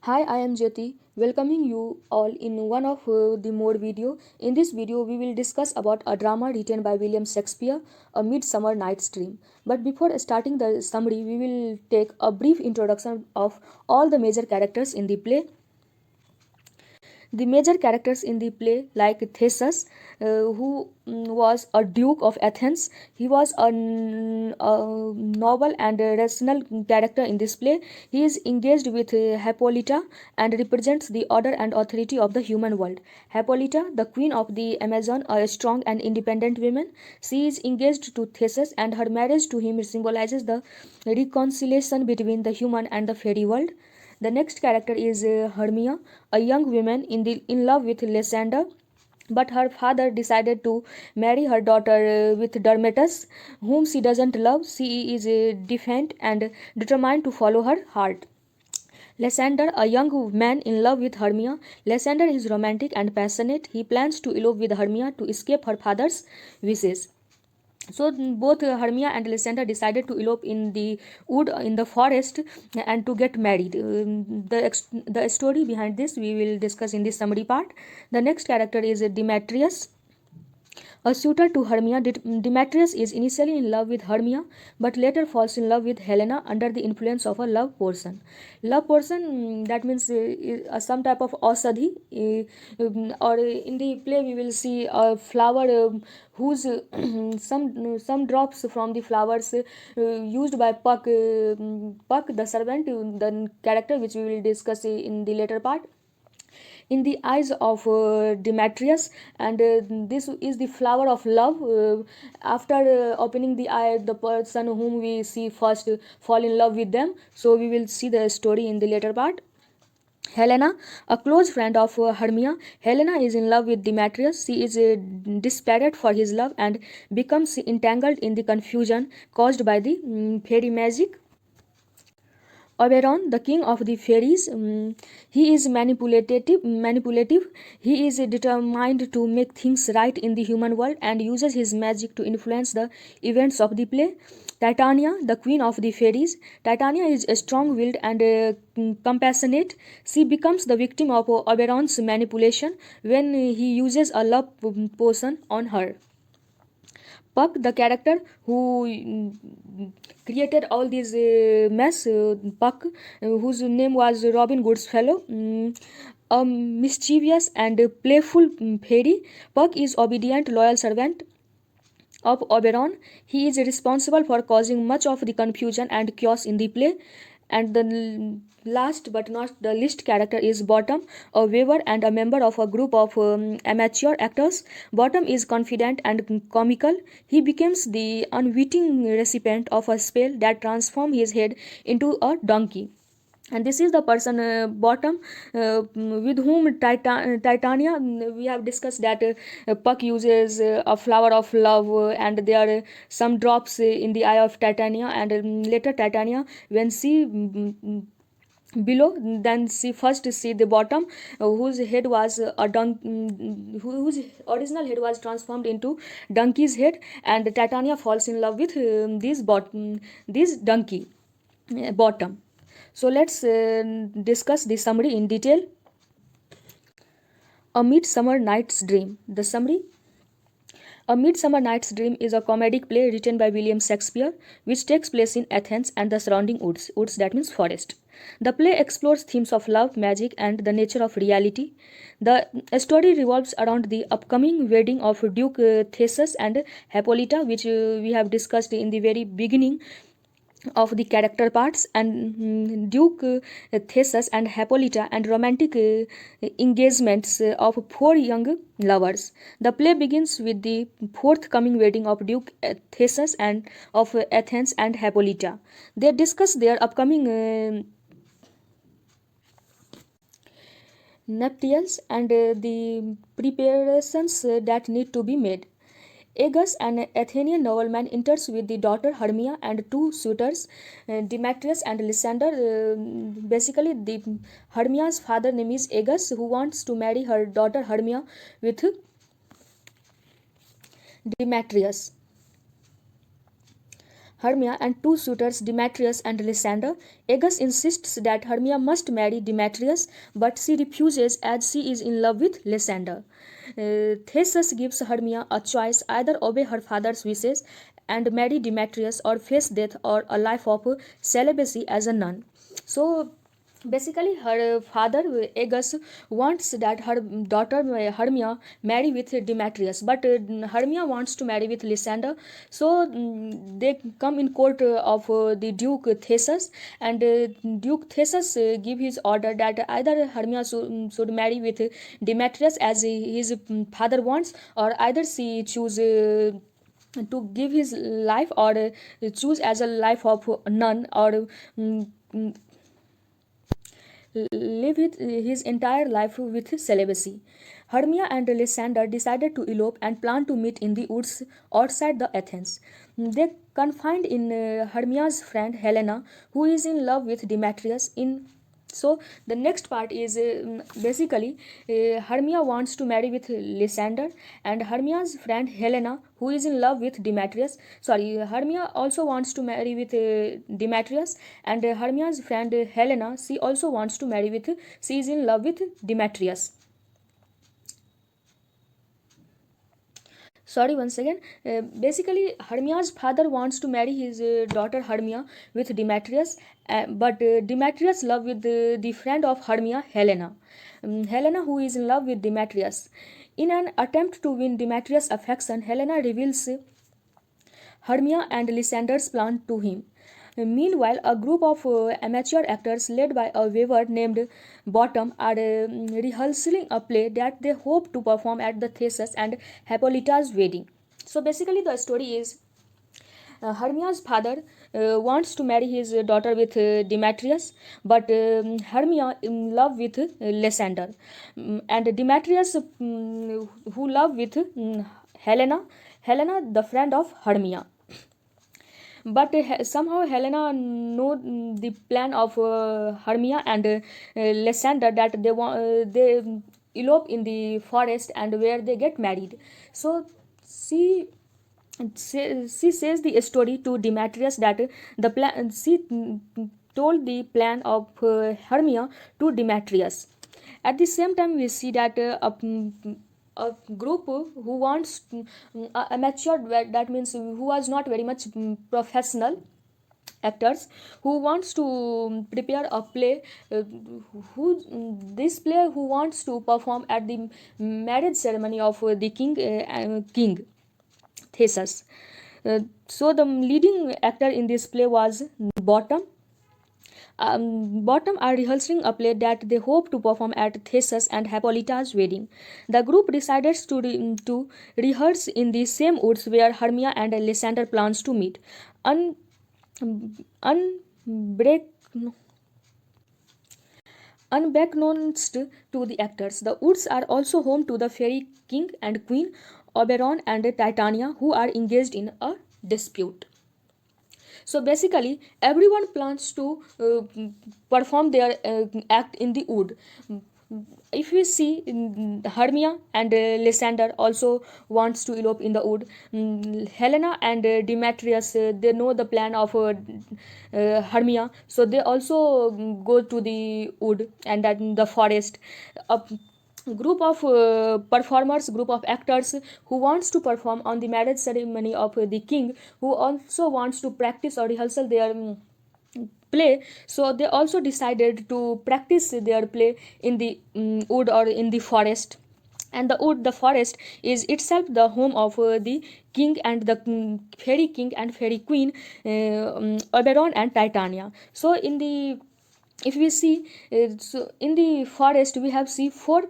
Hi, I am Jyoti, welcoming you all in one of the more video. In this video, we will discuss about a drama written by William Shakespeare, A Midsummer Night's Dream. But before starting the summary, we will take a brief introduction of all the major characters in the play. The major characters in the play, like Theseus, who was a duke of Athens, he was a noble and a rational character in this play. He is engaged with Hippolyta and represents the order and authority of the human world. Hippolyta, the queen of the Amazon, a strong and independent woman, she is engaged to Theseus, and her marriage to him symbolizes the reconciliation between the human and the fairy world. The next character is Hermia, a young woman in love with Lysander, but her father decided to marry her daughter with Demetrius, whom she doesn't love. She is defiant and determined to follow her heart. Lysander, a young man in love with Hermia. Lysander is romantic and passionate. He plans to elope with Hermia to escape her father's wishes. So both Hermia and Lysander decided to elope in the wood, in the forest, and to get married. The story behind this we will discuss in this summary part. The next character is Demetrius, a suitor to Hermia. Demetrius is initially in love with Hermia, but later falls in love with Helena under the influence of a love potion. Love potion, that means some type of ausadhi, or in the play we will see a flower whose some drops from the flowers used by Puck, the servant, the character which we will discuss in the later part, in the eyes of Demetrius, and this is the flower of love. After opening the eye, the person whom we see first fall in love with them. So we will see the story in the later part. Helena, a close friend of Hermia. Helena is in love with Demetrius. She is desperate for his love and becomes entangled in the confusion caused by the fairy magic. Oberon, the king of the fairies, he is manipulative. He is determined to make things right in the human world and uses his magic to influence the events of the play. Titania, the queen of the fairies. Titania is strong-willed and compassionate. She becomes the victim of Oberon's manipulation when he uses a love potion on her. Puck, the character who created all these mess, Puck, whose name was Robin Goodfellow, a mischievous and playful fairy. Puck is obedient, loyal servant of Oberon. He is responsible for causing much of the confusion and chaos in the play. And the last but not the least character is Bottom, a weaver and a member of a group of amateur actors. Bottom is confident and comical. He becomes the unwitting recipient of a spell that transforms his head into a donkey. And this is the person Bottom, with whom Titania, we have discussed that Puck uses a flower of love, and there are some drops in the eye of Titania, and later Titania, when she below, then she first see the Bottom, whose head was whose original head was transformed into donkey's head, and Titania falls in love with this donkey, Bottom. So let's discuss the summary in detail. A Midsummer Night's Dream. The summary. A Midsummer Night's Dream is a comedic play written by William Shakespeare, which takes place in Athens and the surrounding woods. Woods, that means forest. The play explores themes of love, magic, and the nature of reality. The story revolves around the upcoming wedding of Duke Theseus and Hippolyta, which we have discussed in the very beginning of the character parts, and Duke Theseus and Hippolyta, and romantic engagements of four young lovers. The play begins with the forthcoming wedding of Duke Theseus and of Athens and Hippolyta. They discuss their upcoming nuptials and the preparations that need to be made. Agus, an Athenian nobleman, enters with the daughter Hermia and two suitors, Demetrius and Lysander. Basically, the Hermia's father name is Agus, who wants to marry her daughter Hermia with Demetrius. Hermia and two suitors, Demetrius and Lysander. Agus insists that Hermia must marry Demetrius, but she refuses as she is in love with Lysander. Theseus gives Hermia a choice: either obey her father's wishes and marry Demetrius, or face death or a life of celibacy as a nun. So basically, her father Agus wants that her daughter Hermia marry with Demetrius, but Hermia wants to marry with Lysander. So they come in court of the Duke Theseus, and Duke Theseus give his order that either Hermia should marry with Demetrius as his father wants, or either she choose to give his life, or choose as a life of nun, or live his entire life with celibacy. Hermia and Lysander decided to elope and plan to meet in the woods outside the Athens. They confide in Hermia's friend Helena, who is in love with Demetrius. So the next part is basically Hermia wants to marry with Lysander, and Hermia's friend Helena, who is in love with Demetrius. Sorry, Hermia also wants to marry with Demetrius, and Hermia's friend Helena, she also wants to marry with. She is in love with Demetrius. Sorry, once again. Basically, Hermia's father wants to marry his daughter Hermia with Demetrius, but Demetrius love with the friend of Hermia, Helena. Helena, who is in love with Demetrius. In an attempt to win Demetrius' affection, Helena reveals Hermia and Lysander's plan to him. Meanwhile, a group of amateur actors led by a weaver named Bottom are rehearsing a play that they hope to perform at the Theseus and Hippolyta's wedding. So basically, the story is Hermia's father wants to marry his daughter with Demetrius, but Hermia in love with Lysander, and Demetrius who love with Helena, the friend of Hermia. But somehow Helena know the plan of Hermia and Lysander, that they elope in the forest and where they get married. So she she says the story to Demetrius that the plan she told the plan of Hermia to Demetrius. At the same time, we see that a group who wants amateur, that means who was not very much professional actors, who wants to prepare a play, who this player who wants to perform at the marriage ceremony of the king Theseus. So the leading actor in this play was Bottom. Bottom are rehearsing a play that they hope to perform at Theseus and Hippolyta's wedding. The group decides to rehearse in the same woods where Hermia and Lysander plans to meet. Unbeknownst to the actors, the woods are also home to the fairy king and queen Oberon and Titania, who are engaged in a dispute. So basically, everyone plans to perform their act in the wood. If we see, Hermia and Lysander also wants to elope in the wood. Helena and Demetrius, they know the plan of Hermia, so they also go to the wood and then the forest. A group of performers, group of actors who wants to perform on the marriage ceremony of the king, who also wants to practice or rehearsal their play. So they also decided to practice their play in the wood or in the forest. And the forest is itself the home of the king and the fairy king and fairy queen, Oberon and Titania. So in the, if we see, so in the forest we have see four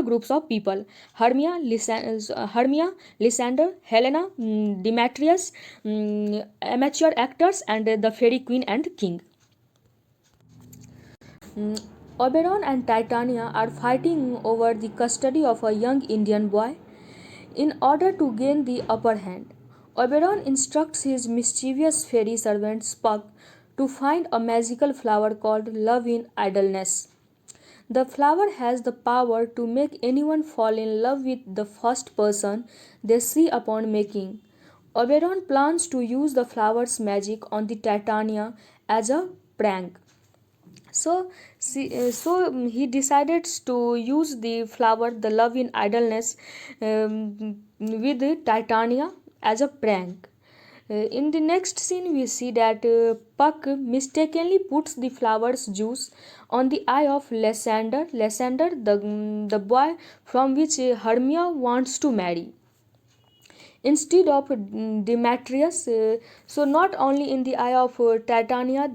groups of people: Hermia, Lysander, Helena, Demetrius, amateur actors, and the fairy queen and king. Oberon and Titania are fighting over the custody of a young Indian boy. In order to gain the upper hand, Oberon instructs his mischievous fairy servant Spug to find a magical flower called love in idleness. The flower has the power to make anyone fall in love with the first person they see upon making. Oberon plans to use the flower's magic on the Titania as a prank. He decided to use the flower, the love in idleness, with Titania as a prank. In the next scene, we see that Puck mistakenly puts the flower's juice on the eye of Lysander. Lysander, the boy from which Hermia wants to marry instead of Demetrius. So not only in the eye of Titania,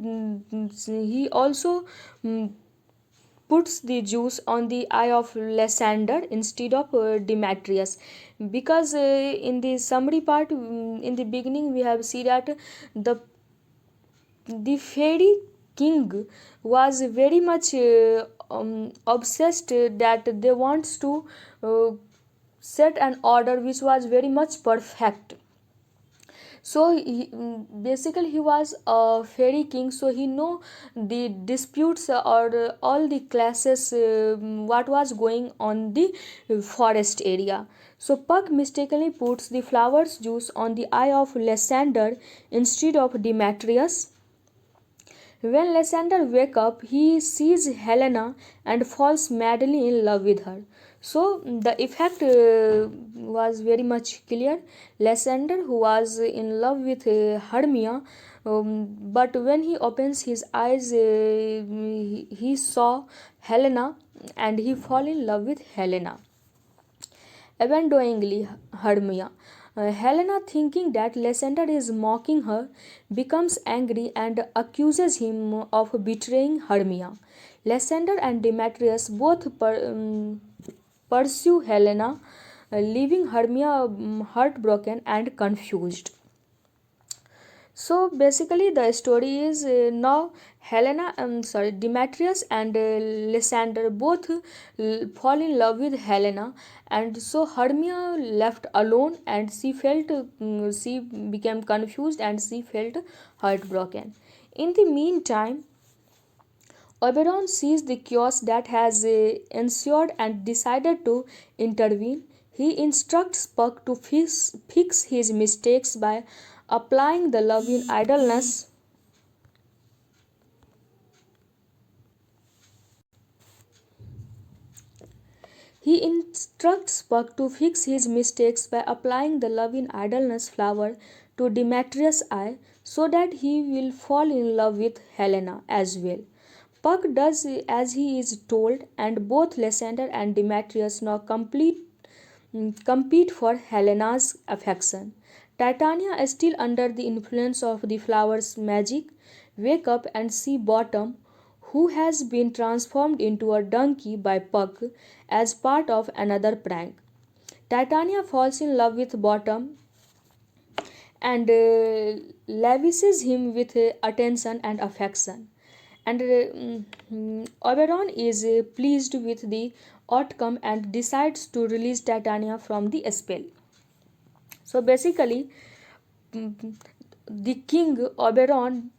he also mm, puts the juice on the eye of Lysander instead of Demetrius, because in the summary part, in the beginning we have seen that the fairy king was very much obsessed, that they wants to uh, set an order which was very much perfect. Basically he was a fairy king, so he know the disputes or all the classes, what was going on the forest area. So Puck mistakenly puts the flower's juice on the eye of Lysander instead of Demetrius. When Lysander wakes up, he sees Helena and falls madly in love with her. So the effect was very much clear. Lysander, who was in love with Hermia, but when he opens his eyes, he saw Helena and he fall in love with Helena. Abandoning Hermia. Helena, thinking that Lysander is mocking her, becomes angry and accuses him of betraying Hermia. Lysander and Demetrius both pursue Helena, leaving Hermia heartbroken and confused. So basically, the story is now Demetrius and Lysander both fall in love with Helena, and so Hermia left alone, and she became confused and she felt heartbroken. In the meantime, Oberon sees the chaos that has ensued and decided to intervene. He instructs Puck to fix his mistakes by applying the love in idleness. He instructs Puck to fix his mistakes by applying the love in idleness flower to Demetrius' eye, so that he will fall in love with Helena as well. Puck does as he is told, and both Lysander and Demetrius now compete for Helena's affection. Titania, still under the influence of the flower's magic, wake up and see Bottom, who has been transformed into a donkey by Puck as part of another prank. Titania falls in love with Bottom and lavishes him with attention and affection. And Oberon is pleased with the outcome and decides to release Titania from the spell. So basically, the king Oberon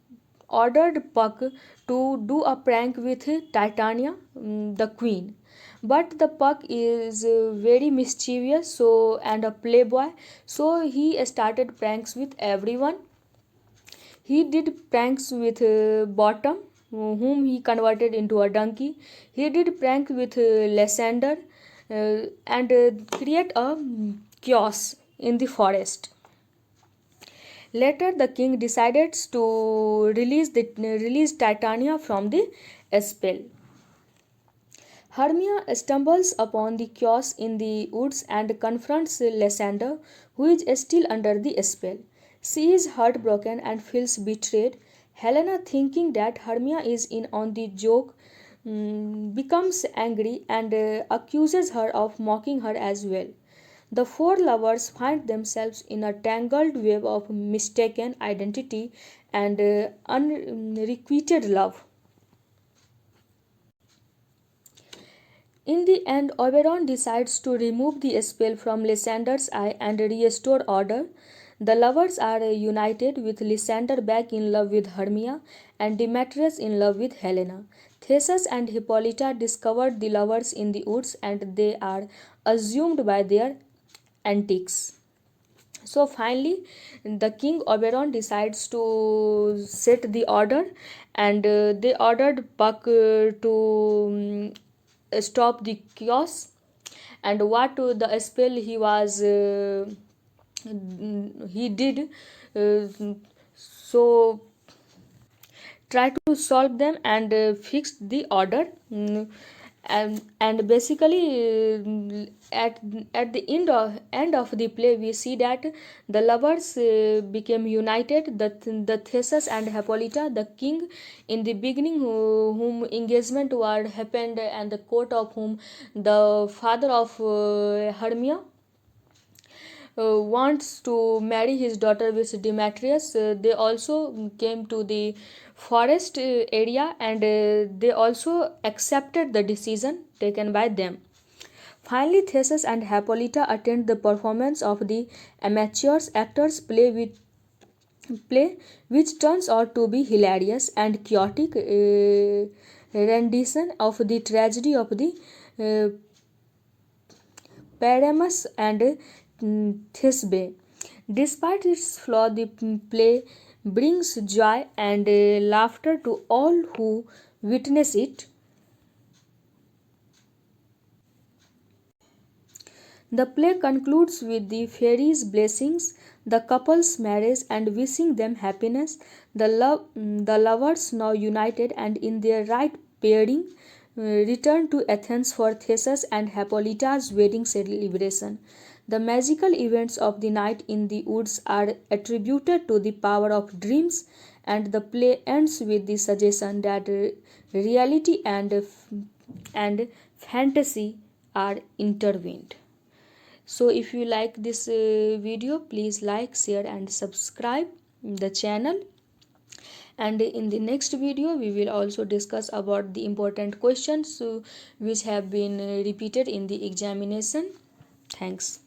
ordered Puck to do a prank with Titania, the queen. But the Puck is very mischievous, so and a playboy, so he started pranks with everyone. He did pranks with Bottom, whom he converted into a donkey. He did prank with Lysander, and create a chaos in the forest. Later, the king decided to release Titania from the spell. Hermia stumbles upon the chaos in the woods and confronts Lysander, who is still under the spell. She is heartbroken and feels betrayed. Helena, thinking that Hermia is in on the joke, becomes angry and accuses her of mocking her as well. The four lovers find themselves in a tangled web of mistaken identity and unrequited love. In the end, Oberon decides to remove the spell from Lysander's eye and restore order. The lovers are united, with Lysander back in love with Hermia and Demetrius in love with Helena. Theseus and Hippolyta discovered the lovers in the woods and they are assumed by their antics. So finally, the king Oberon decides to set the order, and they ordered Puck to stop the chaos. And what the spell he did, so try to solve them and fix the order. And basically, at the end of the play, we see that the lovers became united. The Theseus and Hippolyta, the king in the beginning, whom engagement were happened, and the court of whom the father of Hermia wants to marry his daughter with Demetrius. They also came to the forest area, and they also accepted the decision taken by them. Finally, Theseus and Hippolyta attend the performance of the amateurs actors play, which turns out to be hilarious and chaotic rendition of the tragedy of the uh, Paramus and Thisbe. Despite its flaw, the play brings joy and laughter to all who witness it. The play concludes with the fairies' blessings, the couple's marriage, and wishing them happiness. The lovers, now united and in their right pairing, return to Athens for Theseus and Hippolyta's wedding celebration. The magical events of the night in the woods are attributed to the power of dreams, and the play ends with the suggestion that reality and fantasy are intertwined. So if you like this video, please like, share and subscribe the channel. And in the next video we will also discuss about the important questions which have been repeated in the examination. Thanks.